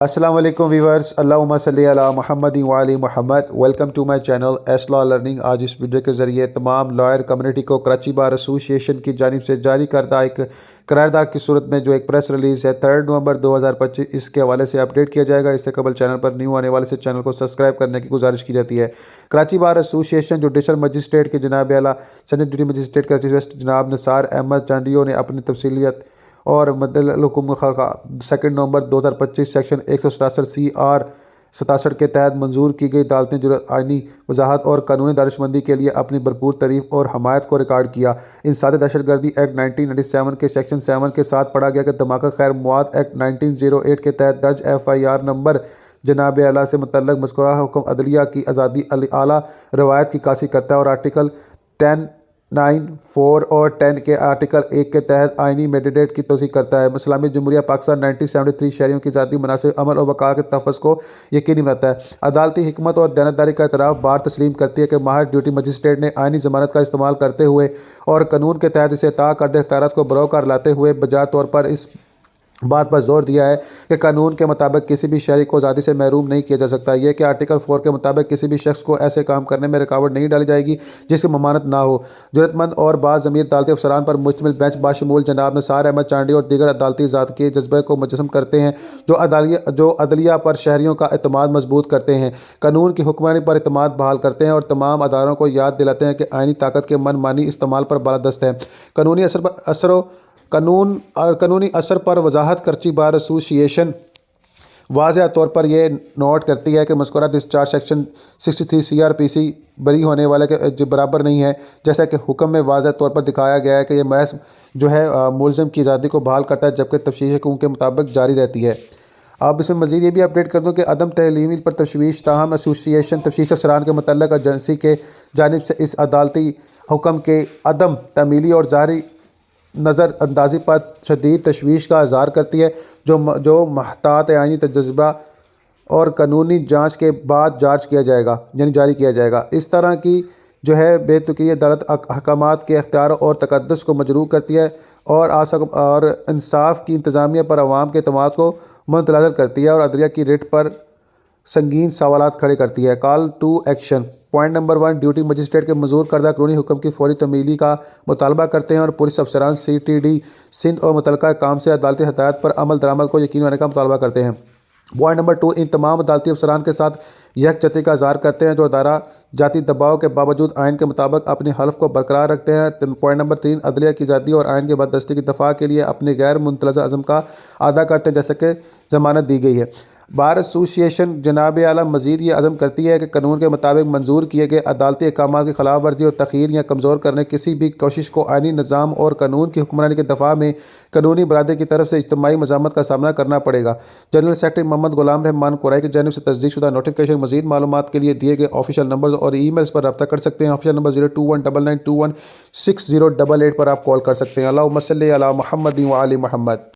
السلام علیکم ویورز، اللہم صلی علی محمد وعلی محمد۔ Welcome to my channel S law learning. آج اس ویڈیو کے ذریعے تمام لائر کمیونٹی کو کراچی بار ایسوسی ایشن کی جانب سے جاری کردہ ایک قرارداد کی صورت میں جو ایک پریس ریلیز ہے 3 نومبر 2025 اس کے حوالے سے اپڈیٹ کیا جائے گا۔ اس سے قبل چینل پر نیو آنے والے سے چینل کو سبسکرائب کرنے کی گزارش کی جاتی ہے۔ کراچی بار ایسوسی ایشن جوڈیشل مجسٹریٹ کے جناب اعلیٰ سینٹ ڈیوٹی مجسٹریٹ کراچی ویسٹ جناب نثار احمد چانڈیو نے اپنی تفصیلیت اور مدلحکم 2 نومبر 2025 سیکشن 167 CR 67 کے تحت منظور کی گئی عدالتی جرات آئینی وضاحت اور قانونی دانشمندی کے لیے اپنی بھرپور تعریف اور حمایت کو ریکارڈ کیا۔ انسداد دہشت گردی ایکٹ 1997 کے سیکشن 7 کے ساتھ پڑھا گیا کہ دھماکہ خیر مواد ایکٹ 1908 کے تحت درج FIR نمبر جناب اعلیٰ سے متعلق مذکورہ حکم عدلیہ کی آزادی اعلیٰ روایت کی عکاسی کرتا ہے اور آرٹیکل 10 9 4 اور 10 کے آرٹیکل 1 کے تحت آئینی مینڈیٹ کی توثیق کرتا ہے۔ اسلامی جمہوریہ پاکستان 1973 شہریوں کی ذاتی مناسب عمل اور بقا کے تحفظ کو یقینی بناتا ہے۔ عدالتی حکمت اور دیانتداری کا اعتراف بار تسلیم کرتی ہے کہ ماہر ڈیوٹی مجسٹریٹ نے آئینی ضمانت کا استعمال کرتے ہوئے اور قانون کے تحت اسے عطا کردہ اختیارات کو بروکار لاتے ہوئے بجا طور پر اس بات پر زور دیا ہے کہ قانون کے مطابق کسی بھی شہری کو آزادی سے محروم نہیں کیا جا سکتا۔ یہ کہ آرٹیکل 4 کے مطابق کسی بھی شخص کو ایسے کام کرنے میں رکاوٹ نہیں ڈالی جائے گی جس کی ممانعت نہ ہو۔ جرات مند اور باضمیر عدالتی افسران پر مشتمل بینچ بشمول جناب نثار احمد چانڈی اور دیگر عدالتی ذات کے جذبے کو مجسم کرتے ہیں جو عدلیہ پر شہریوں کا اعتماد مضبوط کرتے ہیں، قانون کی حکمرانی پر اعتماد بحال کرتے ہیں اور تمام اداروں کو یاد دلاتے ہیں کہ آئینی طاقت کے من مانی استعمال پر بالادست ہے۔ قانونی اثر پر وضاحت کراچی بار ایسوسی ایشن واضح طور پر یہ نوٹ کرتی ہے کہ مذکورہ ڈسچارج سیکشن 63 CRPC بری ہونے والے کے برابر نہیں ہے، جیسا کہ حکم میں واضح طور پر دکھایا گیا ہے کہ یہ محض ملزم کی آزادی کو بحال کرتا ہے جبکہ تفتیش حقوق کے مطابق جاری رہتی ہے۔ اب اس میں مزید یہ بھی اپڈیٹ کر دوں کہ عدم تعلیمی پر تشویش تاہم ایسوسی ایشن تفتیش افسران کے متعلقہ ایجنسی کے جانب سے اس عدالتی حکم کے عدم تعمیلی اور ظاہری نظر اندازی پر شدید تشویش کا اظہار کرتی ہے جو محتاط آئینی تجزیہ اور قانونی جانچ کے بعد جاری کیا جائے گا۔ اس طرح کی بے تکی عدالت احکامات کے اختیار اور تقدس کو مجروح کرتی ہے اور انصاف کی انتظامیہ پر عوام کے اعتماد کو متزلزل کرتی ہے اور عدلیہ کی ریٹ پر سنگین سوالات کھڑے کرتی ہے۔ Call to action. Point number 1، duty magistrate کے منظور کردہ قانونی حکم کی فوری تعمیلی کا مطالبہ کرتے ہیں اور پولیس افسران CTD سندھ اور متعلقہ کام سے عدالتی ہدایات پر عمل درآمد کو یقینی بنانے کا مطالبہ کرتے ہیں۔ پوائنٹ نمبر 2، ان تمام عدالتی افسران کے ساتھ یکجہتی کا اظہار کرتے ہیں جو ادارہ جاتی دباؤ کے باوجود آئین کے مطابق اپنی حلف کو برقرار رکھتے ہیں۔ پوائنٹ نمبر 3، عدلیہ کی آزادی اور آئین کے بالادستی کی دفاع کے لیے اپنے غیر متنازع عزم کا ادا کرتے ہیں جیسا کہ ضمانت دی گئی ہے۔ بار ایسوسی ایشن جناب اعلیٰ مزید یہ عزم کرتی ہے کہ قانون کے مطابق منظور کیے گئے عدالتی احکامات کی خلاف ورزی اور تاخیر یا کمزور کرنے کسی بھی کوشش کو آئینی نظام اور قانون کی حکمرانی کے دفاع میں قانونی برادری کی طرف سے اجتماعی مزاحمت کا سامنا کرنا پڑے گا۔ جنرل سیکرٹری محمد غلام رحمان قرائی کی جانب سے تصدیق شدہ نوٹیفکیشن۔ مزید معلومات کے لیے دیے گئے آفیشیل نمبرز اور ای میلز پر رابطہ کر سکتے ہیں۔ آفیشیل نمبر 02199216088 پر آپ کال کر سکتے ہیں۔ اللہم صلی علی محمد وعلی محمد۔